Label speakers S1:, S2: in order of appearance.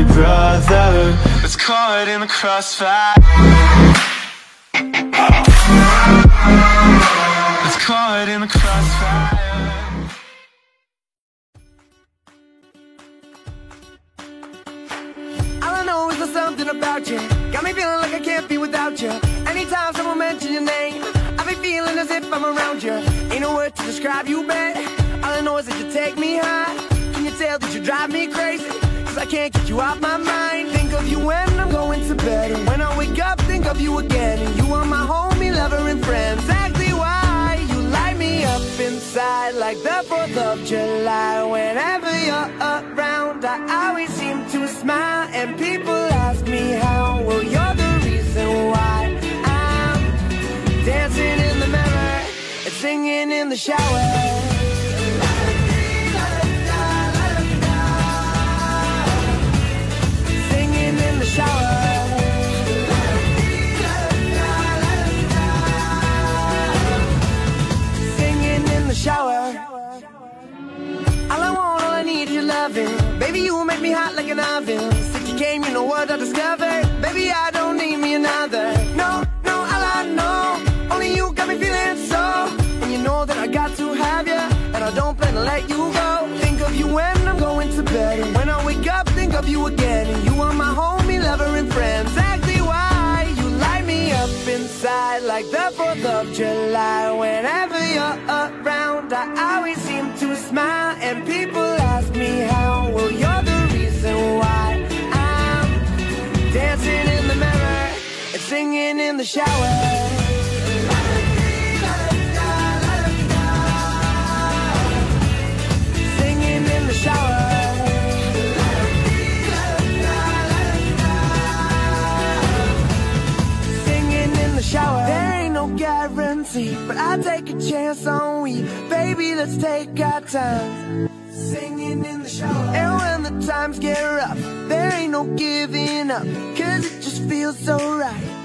S1: big brother. It's caught in the crossfire. It's caught in the crossfire.
S2: All I know is there's something about you, got me feeling like I can't be without you. Anytime someone mentions your name, I be feeling as if I'm around you. Ain't no word to describe you, babe. All I know is that you take me high. Can you tell that you drive me crazy? Cause I can't get you off my mind. Think of you when I'm going to bed, and when I wake up, think of you again. And you are my homie, lover, and friend. Exactly why you light me up inside like the 4th of July. Whenever you're around, I always seem to smile. And people ask me how, well, you're the reason why I'm dancing in the mirror and singing in the shower. Baby, you make me hot like an oven. Since you came, you know what I discovered. Baby, I don't need me another. No, no, all I know, only you got me feeling so. And you know that I got to have you, and I don't plan to let you go. Think of you when I'm going to bed, and when I wake up, think of you again. And you are my homie, lover, and friend. Exactly why you light me up inside like the 4th of July. Whenever you're around, I always seem to smile. And people ask me how, well, you're the reason why I'm dancing in the mirror and singing in the shower. Singing in the shower. Singing in the shower. There ain't no guarantee, but I take a chance on we. Baby, let's take our time. Singing in the shower. And when the times get rough, there ain't no giving up, cause it just feels so right.